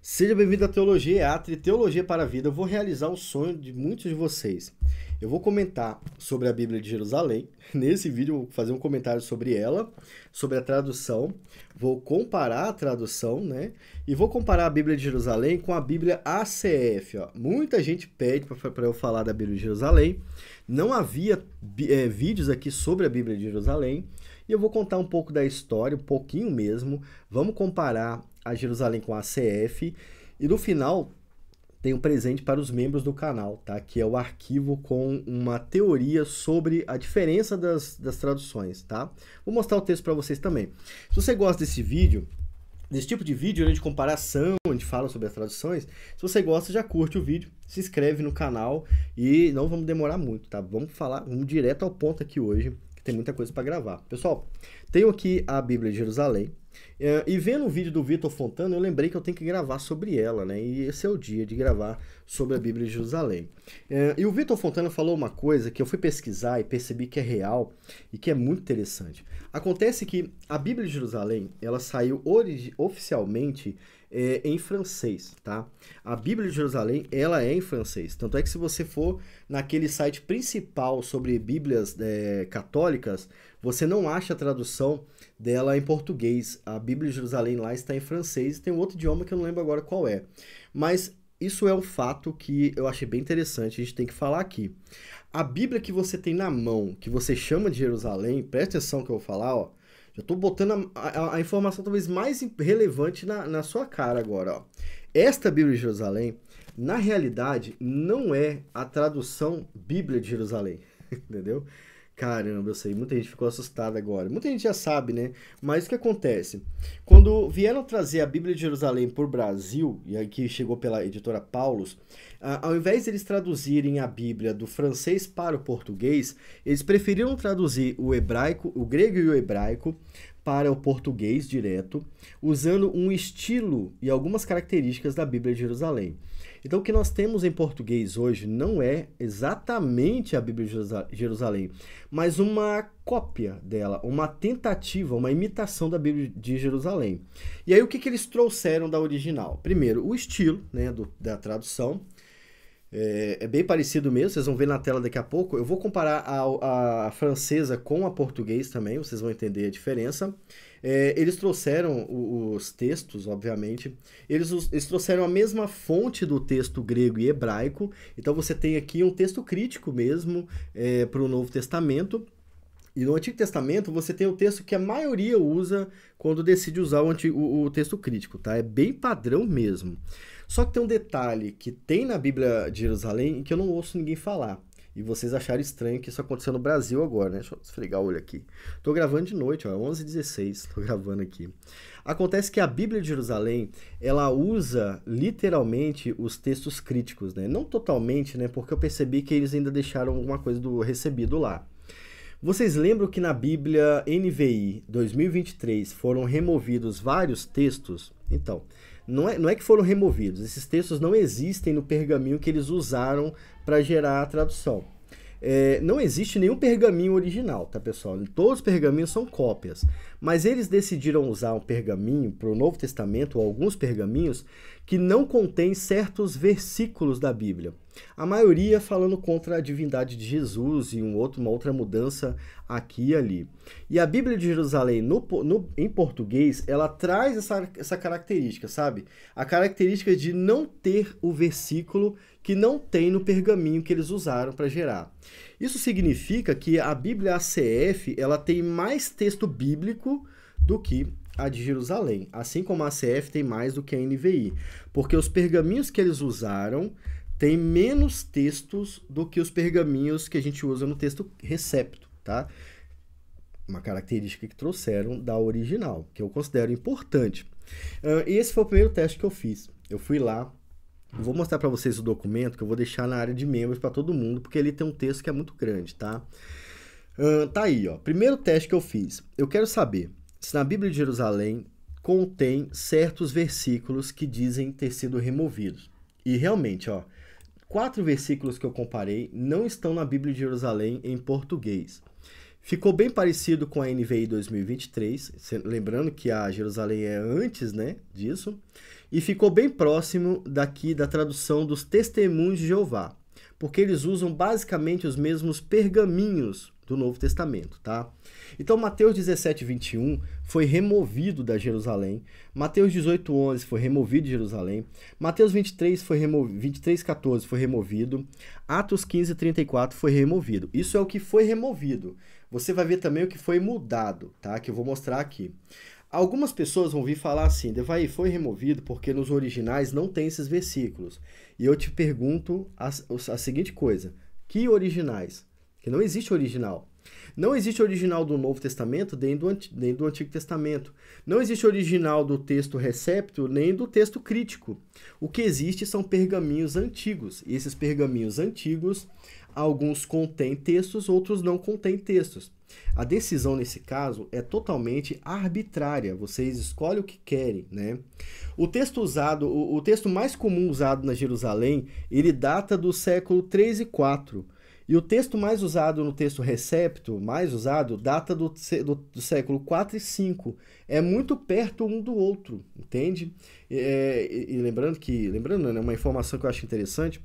Seja bem-vindo à Teologia EATRE, Teologia para a Vida. Eu vou realizar o sonho de muitos de vocês. Eu vou comentar sobre a Bíblia de Jerusalém. Nesse vídeo eu vou fazer um comentário sobre ela, sobre a tradução. Vou comparar a tradução, né? E vou comparar a Bíblia de Jerusalém com a Bíblia ACF. Ó. Muita gente pede para eu falar da Bíblia de Jerusalém. Não havia vídeos aqui sobre a Bíblia de Jerusalém. E eu vou contar um pouco da história, um pouquinho mesmo. Vamos comparar a Jerusalém com a ACF. E no final tem um presente para os membros do canal, tá? Que é o arquivo com uma teoria sobre a diferença das traduções, tá? Vou mostrar o texto para vocês também. Se você gosta desse vídeo, desse tipo de vídeo, né, de comparação, onde fala sobre as traduções, se você gosta, já curte o vídeo, se inscreve no canal e não vamos demorar muito, tá? Vamos direto ao ponto aqui hoje, que tem muita coisa para gravar. Pessoal, tenho aqui a Bíblia de Jerusalém. E vendo o vídeo do Vitor Fontana, eu lembrei que eu tenho que gravar sobre ela, né? E esse é o dia de gravar sobre a Bíblia de Jerusalém. E o Vitor Fontana falou uma coisa que eu fui pesquisar e percebi que é real e que é muito interessante. Acontece que a Bíblia de Jerusalém, ela saiu oficialmente em francês, tá? A Bíblia de Jerusalém, ela é em francês. Tanto é que se você for naquele site principal sobre bíblias católicas, você não acha a tradução dela em português. A Bíblia de Jerusalém lá está em francês, tem um outro idioma que eu não lembro agora qual é. Mas isso é um fato que eu achei bem interessante, a gente tem que falar aqui. A Bíblia que você tem na mão, que você chama de Jerusalém, presta atenção que eu vou falar, ó. Já estou botando a informação talvez mais relevante na sua cara agora, ó. Esta Bíblia de Jerusalém, na realidade, não é a tradução Bíblia de Jerusalém, entendeu? Caramba, eu sei, muita gente ficou assustada agora. Muita gente já sabe, né? Mas o que acontece? Quando vieram trazer a Bíblia de Jerusalém para o Brasil, e aqui chegou pela editora Paulus, ao invés de eles traduzirem a Bíblia do francês para o português, eles preferiram traduzir o hebraico, o grego e o hebraico para o português direto, usando um estilo e algumas características da Bíblia de Jerusalém. Então, o que nós temos em português hoje não é exatamente a Bíblia de Jerusalém, mas uma cópia dela, uma tentativa, uma imitação da Bíblia de Jerusalém. E aí, o que eles trouxeram da original? Primeiro, o estilo, né, da tradução. É bem parecido mesmo, vocês vão ver na tela daqui a pouco. Eu vou comparar a francesa com a português também, vocês vão entender a diferença. Eles trouxeram os textos, obviamente, eles trouxeram a mesma fonte do texto grego e hebraico, então você tem aqui um texto crítico mesmo para o Novo Testamento. E no Antigo Testamento você tem o texto que a maioria usa quando decide usar o texto crítico, tá? É bem padrão mesmo. Só que tem um detalhe que tem na Bíblia de Jerusalém que eu não ouço ninguém falar. E vocês acharam estranho que isso aconteceu no Brasil agora, né? Deixa eu esfregar o olho aqui. Tô gravando de noite, ó, 11h16, tô gravando aqui. Acontece que a Bíblia de Jerusalém, ela usa literalmente os textos críticos, né? Não totalmente, né? Porque eu percebi que eles ainda deixaram alguma coisa do recebido lá. Vocês lembram que na Bíblia NVI 2023 foram removidos vários textos? Então, não é que foram removidos, esses textos não existem no pergaminho que eles usaram para gerar a tradução. Não existe nenhum pergaminho original, tá, pessoal? Todos os pergaminhos são cópias, mas eles decidiram usar um pergaminho para o Novo Testamento, ou alguns pergaminhos, que não contém certos versículos da Bíblia. A maioria falando contra a divindade de Jesus e uma outra mudança aqui e ali. E a Bíblia de Jerusalém, em português, ela traz essa característica, sabe? A característica de não ter o versículo que não tem no pergaminho que eles usaram para gerar. Isso significa que a Bíblia ACF ela tem mais texto bíblico do que a de Jerusalém, assim como a ACF tem mais do que a NVI, porque os pergaminhos que eles usaram têm menos textos do que os pergaminhos que a gente usa no texto recepto, tá? Uma característica que trouxeram da original, que eu considero importante. E esse foi o primeiro teste que eu fiz. Eu fui lá, vou mostrar para vocês o documento que eu vou deixar na área de membros para todo mundo, porque ele tem um texto que é muito grande, tá? Tá aí, ó. Primeiro teste que eu fiz. Eu quero saber se na Bíblia de Jerusalém contém certos versículos que dizem ter sido removidos. E realmente, ó, 4 versículos que eu comparei não estão na Bíblia de Jerusalém em português. Ficou bem parecido com a NVI 2023, lembrando que a Jerusalém é antes, né, disso. E ficou bem próximo daqui da tradução dos Testemunhos de Jeová, porque eles usam basicamente os mesmos pergaminhos do Novo Testamento, tá? Então, Mateus 17, 21 foi removido da Jerusalém, Mateus 18, 11 foi removido de Jerusalém, Mateus 23, 14 foi removido, Atos 15, 34 foi removido. Isso é o que foi removido. Você vai ver também o que foi mudado, tá? Que eu vou mostrar aqui. Algumas pessoas vão vir falar assim, Devaí, foi removido porque nos originais não tem esses versículos. E eu te pergunto a seguinte coisa, que originais? Que não existe original. Não existe original do Novo Testamento nem do Antigo Testamento. Não existe original do texto recepto nem do texto crítico. O que existe são pergaminhos antigos. E esses pergaminhos antigos, alguns contêm textos, outros não contêm textos. A decisão nesse caso é totalmente arbitrária. Vocês escolhem o que querem, né? O texto mais comum usado na Jerusalém, ele data do século 3 e 4. E o texto mais usado no texto recepto, data do século 4 e 5. É muito perto um do outro, entende? Lembrando, né, uma informação que eu acho interessante,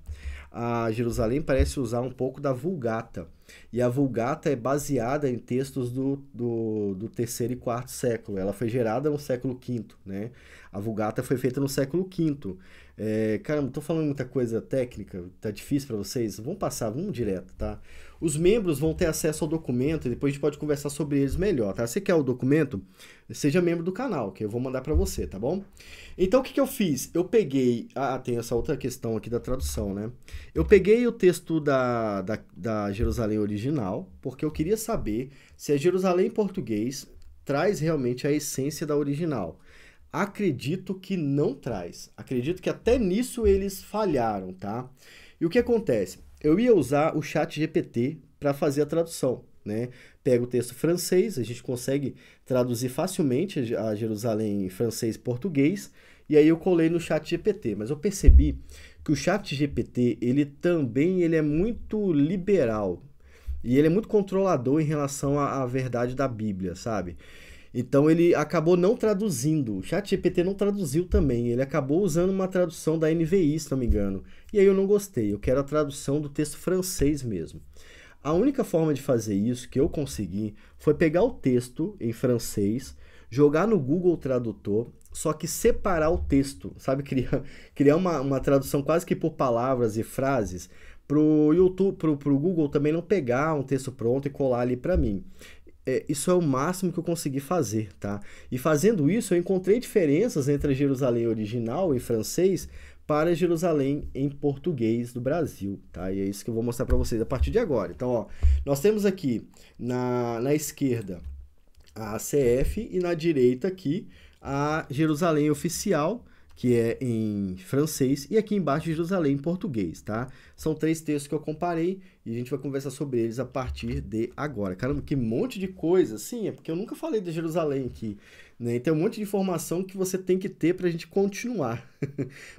a Jerusalém parece usar um pouco da Vulgata. E a Vulgata é baseada em textos do terceiro e quarto século. Ela foi gerada no século V, né? A Vulgata foi feita no século V. Caramba, tô falando muita coisa técnica, tá difícil para vocês? Vamos direto, tá? Os membros vão ter acesso ao documento e depois a gente pode conversar sobre eles melhor, tá? Se você quer o documento, seja membro do canal, que eu vou mandar para você, tá bom? Então, o que eu fiz? Eu peguei... tem essa outra questão aqui da tradução, né? Eu peguei o texto da Jerusalém original, porque eu queria saber se a Jerusalém em português traz realmente a essência da original. Acredito que não traz. Acredito que até nisso eles falharam, tá? E o que acontece? Eu ia usar o ChatGPT para fazer a tradução, né? Pega o texto francês, a gente consegue traduzir facilmente a Jerusalém em francês e português, e aí eu colei no ChatGPT. Mas eu percebi que o ChatGPT, ele é muito liberal, e ele é muito controlador em relação à verdade da Bíblia, sabe? Então ele acabou não traduzindo, o ChatGPT não traduziu também, ele acabou usando uma tradução da NVI, se não me engano. E aí eu não gostei, eu quero a tradução do texto francês mesmo. A única forma de fazer isso que eu consegui foi pegar o texto em francês, jogar no Google Tradutor, só que separar o texto, sabe? Criar uma tradução quase que por palavras e frases, pro YouTube, pro Google também não pegar um texto pronto e colar ali para mim. Isso é o máximo que eu consegui fazer, tá? E fazendo isso, eu encontrei diferenças entre a Jerusalém original em francês para a Jerusalém em português do Brasil, tá? E é isso que eu vou mostrar para vocês a partir de agora. Então, ó, nós temos aqui na esquerda a ACF e na direita aqui a Jerusalém oficial, que é em francês, e aqui embaixo Jerusalém em português, tá? São 3 textos que eu comparei e a gente vai conversar sobre eles a partir de agora. Caramba, que monte de coisa! Sim, é porque eu nunca falei de Jerusalém aqui, né? Tem um monte de informação que você tem que ter pra gente continuar.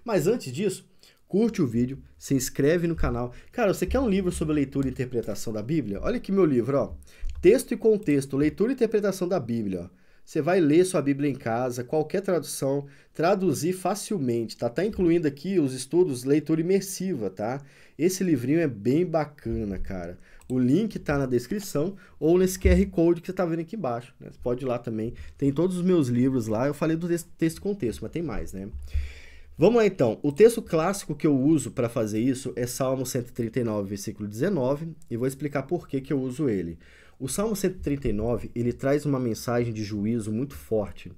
Mas antes disso, curte o vídeo, se inscreve no canal. Cara, você quer um livro sobre leitura e interpretação da Bíblia? Olha aqui meu livro, ó. Texto e contexto, leitura e interpretação da Bíblia, ó. Você vai ler sua Bíblia em casa, qualquer tradução, traduzir facilmente, tá? Tá incluindo aqui os estudos leitura imersiva, tá? Esse livrinho é bem bacana, cara. O link tá na descrição ou nesse QR Code que você tá vendo aqui embaixo, né? Você pode ir lá também. Tem todos os meus livros lá. Eu falei do texto e contexto, mas tem mais, né? Vamos lá então. O texto clássico que eu uso para fazer isso é Salmo 139, versículo 19, e vou explicar por que eu uso ele. O Salmo 139, ele traz uma mensagem de juízo muito forte.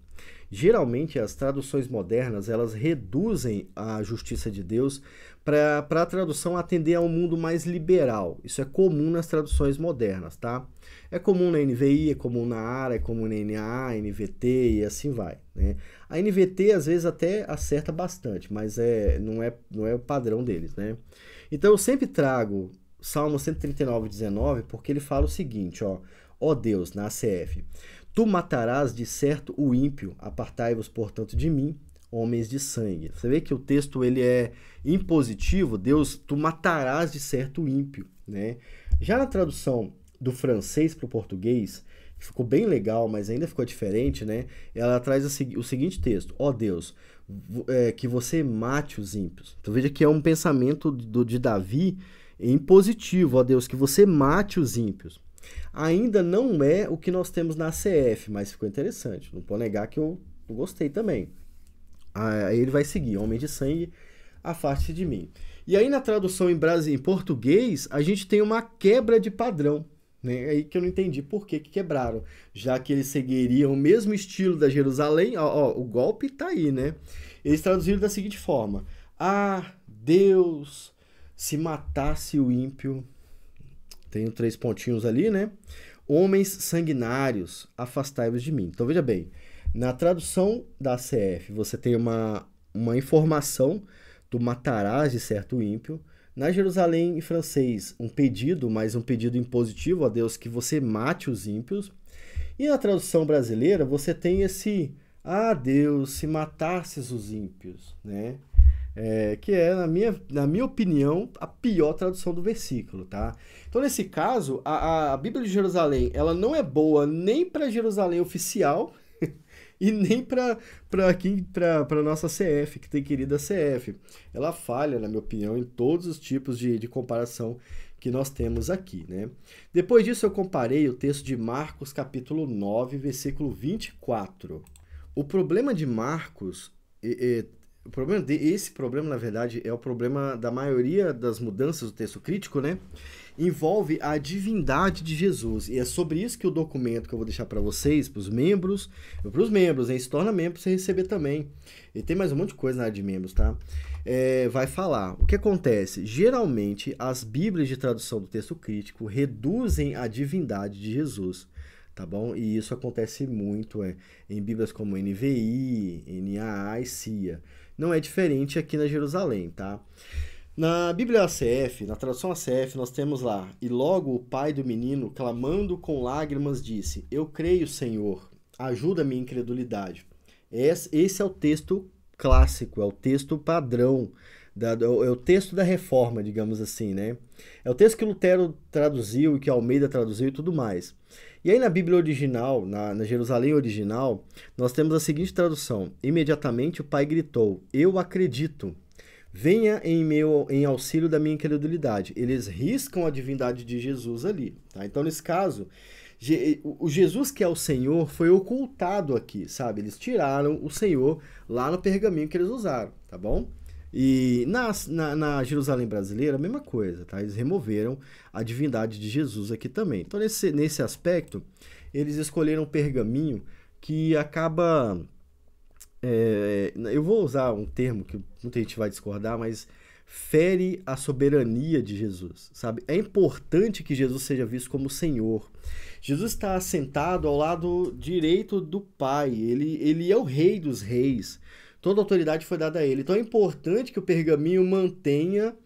Geralmente, as traduções modernas, elas reduzem a justiça de Deus para a tradução atender a um mundo mais liberal. Isso é comum nas traduções modernas, tá? É comum na NVI, é comum na ARA, é comum na NA, NVT e assim vai, né? A NVT, às vezes, até acerta bastante, mas não é o padrão deles, né? Então, eu sempre trago Salmo 139, 19, porque ele fala o seguinte, ó. Ó Deus, na ACF, tu matarás de certo o ímpio, apartai-vos, portanto, de mim, homens de sangue. Você vê que o texto ele é impositivo, Deus, tu matarás de certo o ímpio, né? Já na tradução do francês para o português, que ficou bem legal, mas ainda ficou diferente, né? Ela traz o seguinte texto: ó Deus, que você mate os ímpios. Então veja que é um pensamento de Davi em positivo, ó Deus, que você mate os ímpios. Ainda não é o que nós temos na CF, mas ficou interessante. Não pode negar que eu gostei também. Aí ele vai seguir: homem de sangue, afaste-se de mim. E aí na tradução em português, a gente tem uma quebra de padrão, né? Aí que eu não entendi por que quebraram, já que eles seguiriam o mesmo estilo da Jerusalém. O golpe tá aí, né? Eles traduziram da seguinte forma: ah, Deus, se matasse o ímpio, tenho 3 pontinhos ali, né? Homens sanguinários, afastai-vos de mim. Então veja bem, na tradução da CF, você tem uma informação: tu matarás de certo ímpio. Na Jerusalém em francês, um pedido, mas um pedido impositivo a Deus, que você mate os ímpios. E na tradução brasileira, você tem esse: ah, Deus, se matasses os ímpios, né? Que é, na minha opinião, a pior tradução do versículo, tá? Então, nesse caso, a Bíblia de Jerusalém, ela não é boa nem para Jerusalém oficial e nem para a nossa CF, que tem querida CF. Ela falha, na minha opinião, em todos os tipos de comparação que nós temos aqui, né? Depois disso, eu comparei o texto de Marcos, capítulo 9, versículo 24. O problema de Marcos, esse problema, na verdade, é o problema da maioria das mudanças do texto crítico, né? Envolve a divindade de Jesus. E é sobre isso que o documento que eu vou deixar para vocês, para os membros, hein? Se torna membro para você receber também. E tem mais um monte de coisa na área de membros, tá? Vai falar. O que acontece? Geralmente, as bíblias de tradução do texto crítico reduzem a divindade de Jesus, tá bom? E isso acontece muito em bíblias como NVI, NAA e CIA. Não é diferente aqui na Jerusalém, tá? Na Bíblia ACF, na tradução ACF, nós temos lá: e logo o pai do menino, clamando com lágrimas, disse: eu creio, Senhor, ajuda a minha incredulidade. Esse é o texto clássico, é o texto padrão, é o texto da reforma, digamos assim, né? É o texto que Lutero traduziu e que Almeida traduziu e tudo mais. E aí na Bíblia original, na Jerusalém original, nós temos a seguinte tradução: imediatamente o pai gritou: eu acredito. Venha em auxílio da minha incredulidade. Eles riscam a divindade de Jesus ali, tá? Então, nesse caso, o Jesus que é o Senhor foi ocultado aqui, sabe? Eles tiraram o Senhor lá no pergaminho que eles usaram, tá bom? E na Jerusalém brasileira, a mesma coisa, tá? Eles removeram a divindade de Jesus aqui também. Então, nesse aspecto, eles escolheram um pergaminho que acaba... eu vou usar um termo que muita gente vai discordar, mas fere a soberania de Jesus, sabe? É importante que Jesus seja visto como Senhor. Jesus está assentado ao lado direito do Pai, ele é o Rei dos Reis, toda autoridade foi dada a ele. Então é importante que o pergaminho mantenha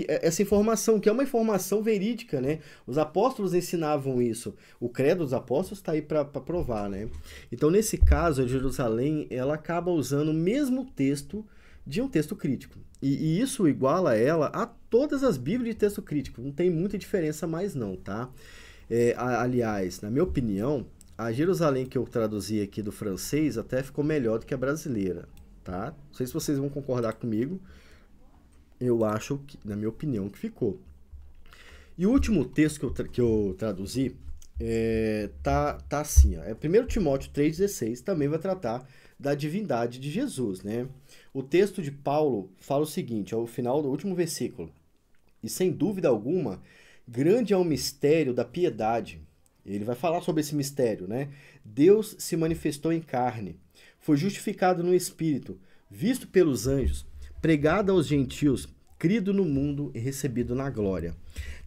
essa informação, que é uma informação verídica, né? Os apóstolos ensinavam isso. O credo dos apóstolos está aí para provar, né? Então, nesse caso, a Jerusalém, ela acaba usando o mesmo texto de um texto crítico. E isso iguala ela a todas as bíblias de texto crítico. Não tem muita diferença mais não, tá? Aliás, na minha opinião, a Jerusalém que eu traduzi aqui do francês até ficou melhor do que a brasileira, tá? Não sei se vocês vão concordar comigo. Eu acho, na minha opinião, que ficou. E o último texto que eu traduzi tá assim, ó. 1 Timóteo 3,16, também vai tratar da divindade de Jesus, né? O texto de Paulo fala o seguinte, ao final do último versículo: e sem dúvida alguma, grande é o mistério da piedade. Ele vai falar sobre esse mistério, né? Deus se manifestou em carne, foi justificado no Espírito, visto pelos anjos, pregado aos gentios, crido no mundo e recebido na glória.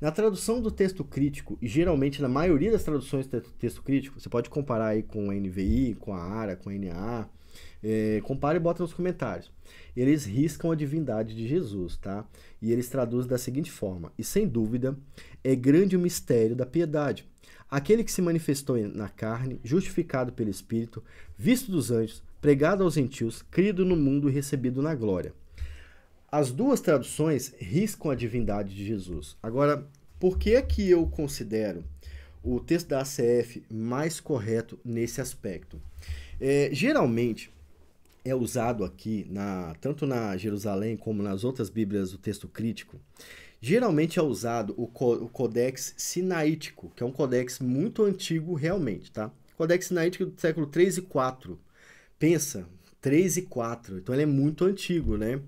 Na tradução do texto crítico, e geralmente na maioria das traduções do texto crítico, você pode comparar aí com a NVI, com a ARA, com a NAA, compara e bota nos comentários. Eles riscam a divindade de Jesus, tá? E eles traduzem da seguinte forma: e sem dúvida, é grande o mistério da piedade. Aquele que se manifestou na carne, justificado pelo Espírito, visto dos anjos, pregado aos gentios, crido no mundo e recebido na glória. As duas traduções riscam a divindade de Jesus. Agora, por que é que eu considero o texto da ACF mais correto nesse aspecto? Geralmente é usado aqui, tanto na Jerusalém como nas outras bíblias do texto crítico, geralmente é usado o Codex Sinaítico, que é um codex muito antigo realmente, tá? Codex Sinaítico do século 3 e 4. Pensa, 3 e 4, então ele é muito antigo, né?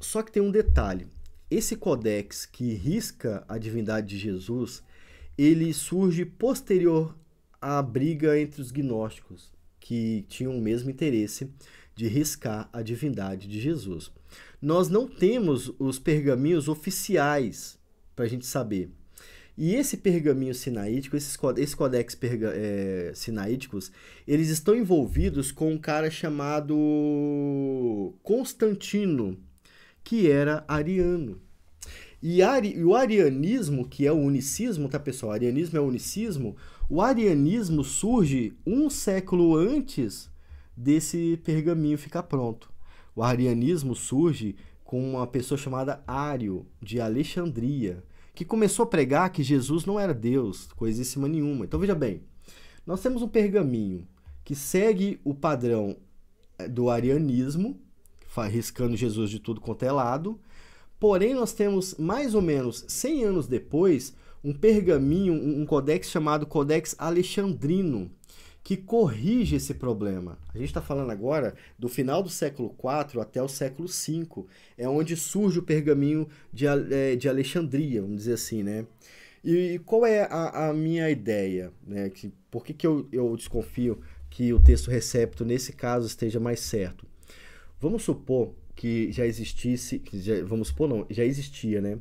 Só que tem um detalhe. Esse codex que risca a divindade de Jesus, ele surge posterior à briga entre os gnósticos, que tinham o mesmo interesse de riscar a divindade de Jesus. Nós não temos os pergaminhos oficiais para a gente saber. E esse pergaminho sinaítico, esses codex sinaíticos, eles estão envolvidos com um cara chamado Constantino, que era ariano. E o arianismo, que é o unicismo, tá, pessoal? Arianismo é o unicismo. O arianismo surge um século antes desse pergaminho ficar pronto. O arianismo surge com uma pessoa chamada Ário, de Alexandria, que começou a pregar que Jesus não era Deus, coisíssima nenhuma. Então veja bem, nós temos um pergaminho que segue o padrão do arianismo, riscando Jesus de tudo quanto é lado, porém nós temos mais ou menos 100 anos depois um pergaminho, um codex chamado Codex Alexandrino, que corrige esse problema. A gente está falando agora do final do século IV até o século V, é onde surge o pergaminho de Alexandria, vamos dizer assim, né? E qual é a minha ideia, né? Por que eu desconfio que o texto recepto, nesse caso, esteja mais certo? Vamos supor que já existisse, já existia, né?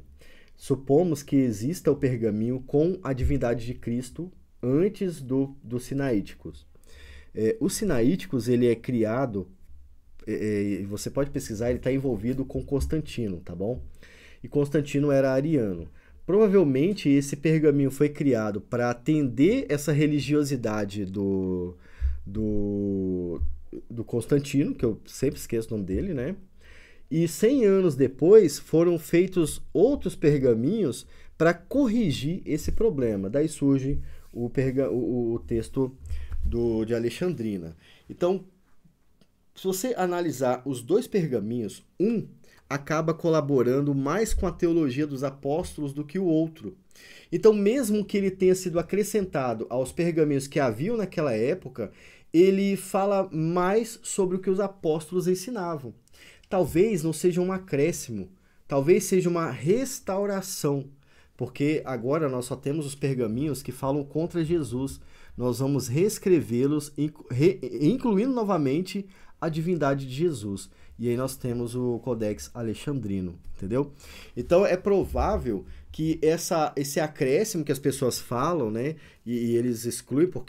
Supomos que exista o pergaminho com a divindade de Cristo antes dos sinaíticos. Os sinaíticos, ele é criado, você pode pesquisar, ele está envolvido com Constantino, tá bom? E Constantino era ariano. Provavelmente esse pergaminho foi criado para atender essa religiosidade do Constantino, que eu sempre esqueço o nome dele, né? E 100 anos depois foram feitos outros pergaminhos para corrigir esse problema. Daí surge o texto de Alexandrina. Então, se você analisar os dois pergaminhos, um acaba colaborando mais com a teologia dos apóstolos do que o outro. Então, mesmo que ele tenha sido acrescentado aos pergaminhos que haviam naquela época, ele fala mais sobre o que os apóstolos ensinavam. Talvez não seja um acréscimo, talvez seja uma restauração, porque agora nós só temos os pergaminhos que falam contra Jesus. Nós vamos reescrevê-los, incluindo novamente a divindade de Jesus. E aí nós temos o Codex Alexandrino, entendeu? Então é provável que esse acréscimo que as pessoas falam, né, e eles excluem por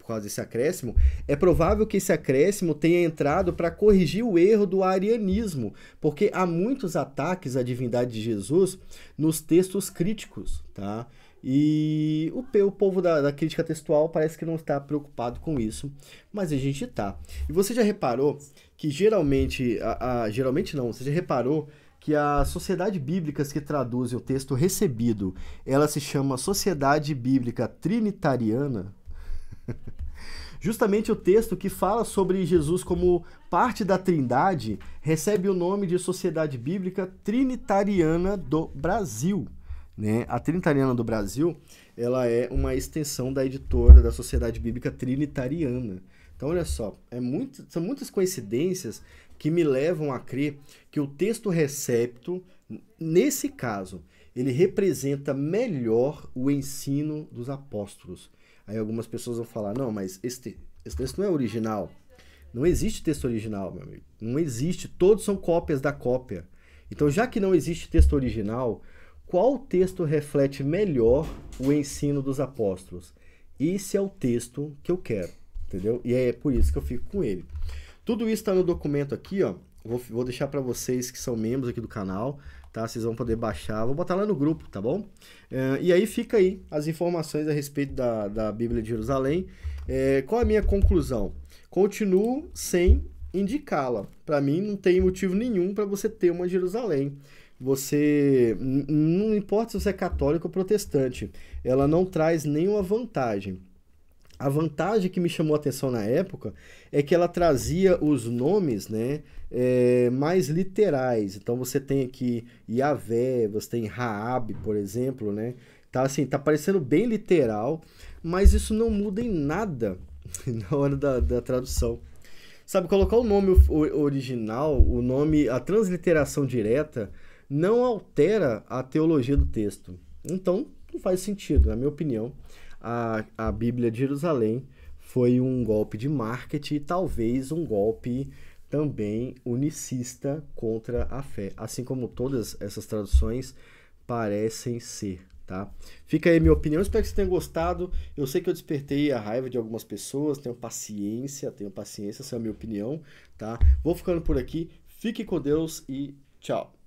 causa desse acréscimo, é provável que esse acréscimo tenha entrado para corrigir o erro do arianismo, porque há muitos ataques à divindade de Jesus nos textos críticos, tá? E o povo da crítica textual parece que não está preocupado com isso, mas a gente está. E você já reparou que geralmente você já reparou que as sociedades bíblicas que traduzem o texto recebido, ela se chama Sociedade Bíblica Trinitariana? Justamente o texto que fala sobre Jesus como parte da Trindade recebe o nome de Sociedade Bíblica Trinitariana do Brasil, né? A Trinitariana do Brasil, ela é uma extensão da editora da Sociedade Bíblica Trinitariana. Então, olha só, são muitas coincidências que me levam a crer que o texto recepto, nesse caso, ele representa melhor o ensino dos apóstolos. Aí algumas pessoas vão falar, não, mas esse texto não é original. Não existe texto original, meu amigo. Não existe, todos são cópias da cópia. Então, já que não existe texto original, qual texto reflete melhor o ensino dos apóstolos? Esse é o texto que eu quero, entendeu? E é por isso que eu fico com ele. Tudo isso está no documento aqui, ó. Vou deixar para vocês que são membros aqui do canal, tá? Vocês vão poder baixar, vou botar lá no grupo, tá bom? E aí fica aí as informações a respeito da Bíblia de Jerusalém. Qual a minha conclusão? Continuo sem indicá-la. Para mim não tem motivo nenhum para você ter uma Jerusalém. não importa se você é católico ou protestante, ela não traz nenhuma vantagem. A vantagem que me chamou a atenção na época é que ela trazia os nomes, né, mais literais. Então você tem aqui Yahvé, você tem Raab, por exemplo, né? Tá assim, tá parecendo bem literal, mas isso não muda em nada na hora da tradução. Sabe, colocar o nome original, o nome, a transliteração direta, não altera a teologia do texto. Então, não faz sentido, na minha opinião. A Bíblia de Jerusalém foi um golpe de marketing e talvez um golpe também unicista contra a fé, assim como todas essas traduções parecem ser, tá? Fica aí a minha opinião, espero que você tenha gostado. Eu sei que eu despertei a raiva de algumas pessoas, tenho paciência, essa é a minha opinião, tá? Vou ficando por aqui, fique com Deus e tchau!